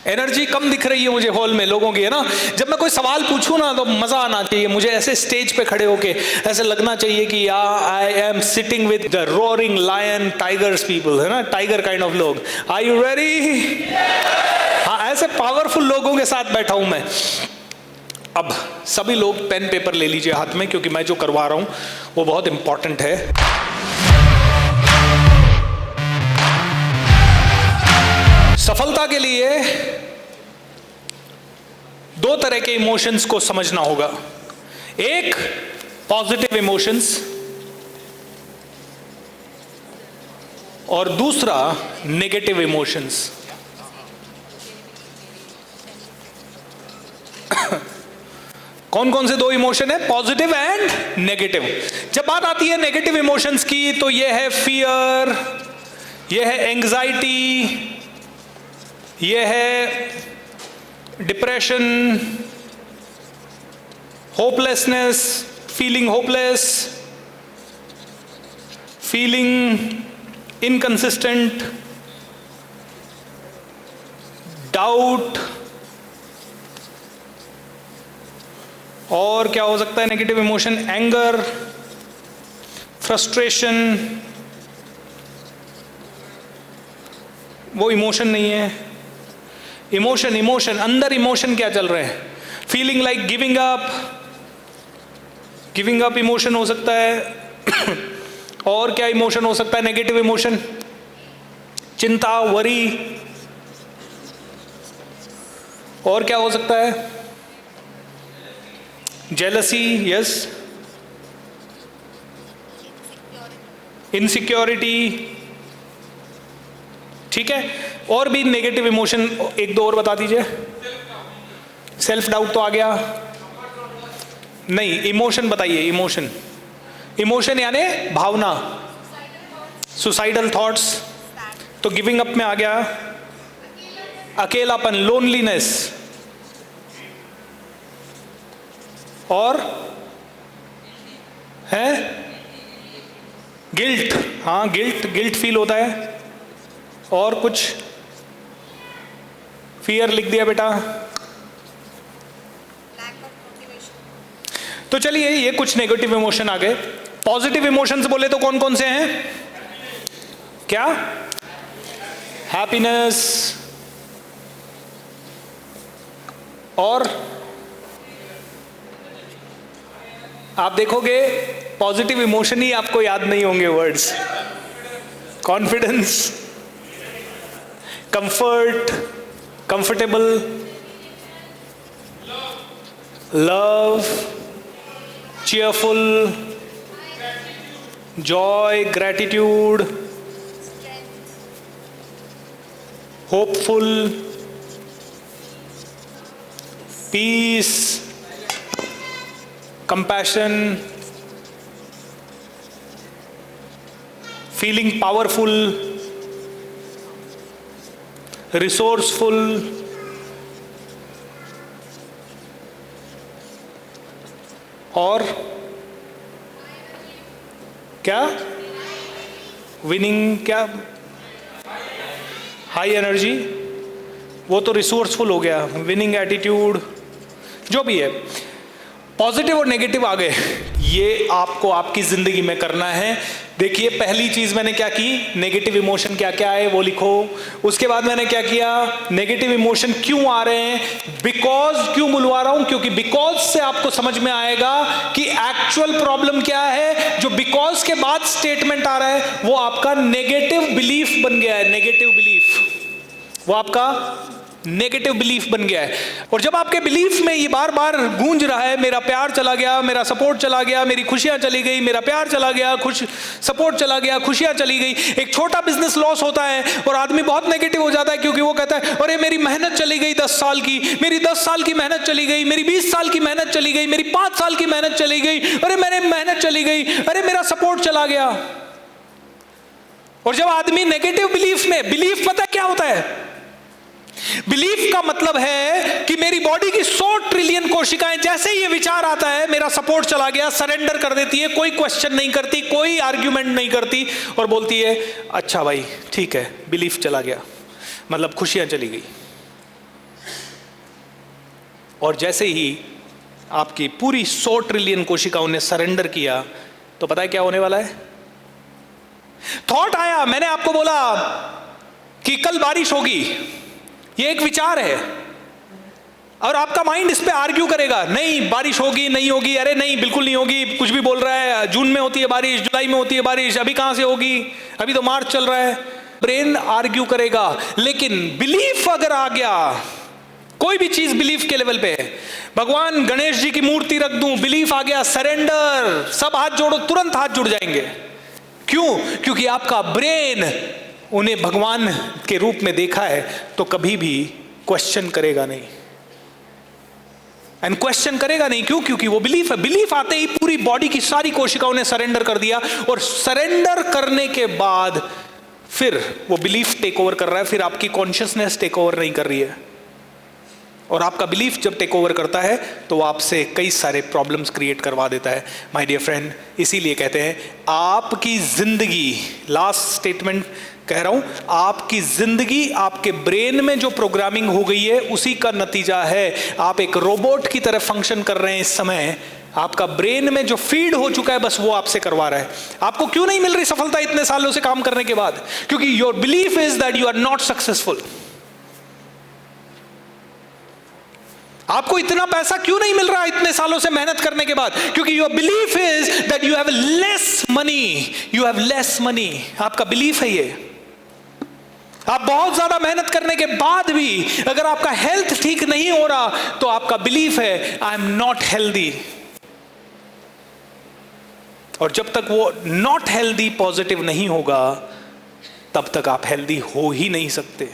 Energy कम दिख रही है मुझे हॉल में लोगों की, है ना। जब मैं कोई सवाल पूछूं ना तो मजा आना चाहिए मुझे, ऐसे स्टेज पे खड़े होके ऐसे लगना चाहिए कि I am sitting with the roaring lion tigers people, है ना, टाइगर काइंड ऑफ लोग। Are you ready? हाँ, ऐसे पावरफुल लोगों के साथ बैठा हूं मैं। अब सभी लोग पेन पेपर ले लीजिए हाथ में, क्योंकि मैं जो करवा रहा हूं वो बहुत इंपॉर्टेंट है। सफलता के लिए दो तरह के इमोशंस को समझना होगा। एक पॉजिटिव इमोशंस और दूसरा नेगेटिव इमोशंस। कौन कौन से दो इमोशन है? Positive and negative. जब बात आती है नेगेटिव इमोशंस की तो यह है फियर, यह है एंग्जाइटी, यह है depression, hopelessness, feeling hopeless, feeling inconsistent, doubt. और क्या हो सकता है नेगेटिव इमोशन? Anger, frustration. वो इमोशन नहीं है। इमोशन अंदर इमोशन क्या चल रहे हैं? Feeling like giving up emotion हो सकता है। और क्या इमोशन हो सकता है नेगेटिव इमोशन? चिंता, वरी। और क्या हो सकता है? Jealousy, yes, insecurity. ठीक है, और भी नेगेटिव इमोशन एक दो और बता दीजिए। सेल्फ डाउट तो आ गया नहीं, इमोशन बताइए। इमोशन यानी भावना। सुसाइडल थॉट्स तो गिविंग अप में आ गया। अकेलापन, लोनलीनेस। और है गिल्ट। हाँ, गिल्ट फील होता है। और कुछ? फियर लिख दिया बेटा। तो चलिए, ये कुछ नेगेटिव इमोशन आ गए। पॉजिटिव इमोशंस बोले तो कौन कौन से हैं? क्या? हैप्पीनेस। और आप देखोगे पॉजिटिव इमोशन ही आपको याद नहीं होंगे words. Confidence, comfort, comfortable, love, cheerful, joy, gratitude, hopeful, peace, compassion, feeling powerful, resourceful, और क्या? विनिंग, क्या? हाई एनर्जी, वो तो रिसोर्सफुल हो गया। विनिंग एटीट्यूड, जो भी है। पॉजिटिव और नेगेटिव आ गए, ये आपको आपकी जिंदगी में करना है। देखिए, पहली चीज मैंने क्या की, नेगेटिव इमोशन क्या क्या है वो लिखो। उसके बाद मैंने क्या किया, नेगेटिव इमोशन क्यों आ रहे हैं, बिकॉज क्यों बुलवा रहा हूं, क्योंकि बिकॉज से आपको समझ में आएगा कि एक्चुअल प्रॉब्लम क्या है। जो बिकॉज के बाद स्टेटमेंट आ रहा है वो आपका नेगेटिव बिलीफ बन गया है। नेगेटिव बिलीफ, वो आपका नेगेटिव बिलीफ बन गया है। और जब आपके बिलीफ में ये बार बार गूंज रहा है, मेरा प्यार चला गया, मेरा सपोर्ट चला गया, मेरी खुशियां चली गई, मेरा प्यार चला गया, सपोर्ट चला गया, खुशियां चली गई। एक छोटा बिजनेस लॉस होता है और आदमी बहुत नेगेटिव हो जाता है, क्योंकि वो कहता है अरे मेरी मेहनत चली गई 10 साल की, मेरी 10 साल की मेहनत चली गई, मेरी 20 साल की मेहनत चली गई, मेरी 5 साल की मेहनत चली गई, अरे मेरी मेहनत चली गई, अरे मेरा सपोर्ट चला गया। और जब आदमी नेगेटिव बिलीफ में, बिलीफ पता क्या होता है? बिलीफ का मतलब है कि मेरी बॉडी की 100 ट्रिलियन कोशिकाएं, जैसे ही ये विचार आता है मेरा सपोर्ट चला गया, सरेंडर कर देती है, कोई क्वेश्चन नहीं करती, कोई आर्ग्यूमेंट नहीं करती और बोलती है अच्छा भाई ठीक है, बिलीफ चला गया, मतलब खुशियां चली गई। और जैसे ही आपकी पूरी 100 ट्रिलियन कोशिकाओं ने सरेंडर किया तो पता है क्या होने वाला है? थॉट आया, मैंने आपको बोला कि कल बारिश होगी, ये एक विचार है और आपका माइंड इस पे आर्ग्यू करेगा, नहीं बारिश होगी नहीं होगी, अरे नहीं बिल्कुल नहीं होगी, कुछ भी बोल रहा है, जून में होती है बारिश, जुलाई में होती है बारिश, अभी कहां से होगी, अभी तो मार्च चल रहा है। ब्रेन आर्ग्यू करेगा, लेकिन बिलीफ अगर आ गया, कोई भी चीज बिलीफ के लेवल पे है, भगवान गणेश जी की मूर्ति रख दूं, बिलीफ आ गया, सरेंडर, सब हाथ जोड़ो, तुरंत हाथ जुड़ जाएंगे। क्यों? क्योंकि आपका ब्रेन उन्हें भगवान के रूप में देखा है, तो कभी भी क्वेश्चन करेगा नहीं, एंड क्वेश्चन करेगा नहीं। क्यों? क्योंकि वो बिलीफ है। बिलीफ आते ही पूरी बॉडी की सारी कोशिकाओं ने सरेंडर कर दिया, और सरेंडर करने के बाद फिर वो बिलीफ टेक ओवर कर रहा है, फिर आपकी कॉन्शियसनेस टेक ओवर नहीं कर रही है। और आपका बिलीफ जब टेक ओवर करता है तो आपसे कई सारे प्रॉब्लम्स क्रिएट करवा देता है माय डियर फ्रेंड। इसीलिए कहते हैं आपकी जिंदगी, लास्ट स्टेटमेंट कह रहा हूं, आपकी जिंदगी आपके ब्रेन में जो प्रोग्रामिंग हो गई है उसी का नतीजा है। आप एक रोबोट की तरह फंक्शन कर रहे हैं इस समय, आपका ब्रेन में जो फीड हो चुका है बस वो आपसे करवा रहा है। आपको क्यों नहीं मिल रही सफलता इतने सालों से काम करने के बाद? क्योंकि your belief is that you are not successful. आपको इतना पैसा क्यों नहीं मिल रहा इतने सालों से मेहनत करने के बाद? क्योंकि your belief is that you have less money, you have less money. आपका बिलीफ है ये। आप बहुत ज्यादा मेहनत करने के बाद भी अगर आपका हेल्थ ठीक नहीं हो रहा तो आपका बिलीफ है आई एम नॉट हेल्दी। और जब तक वो नॉट हेल्दी पॉजिटिव नहीं होगा तब तक आप हेल्दी हो ही नहीं सकते।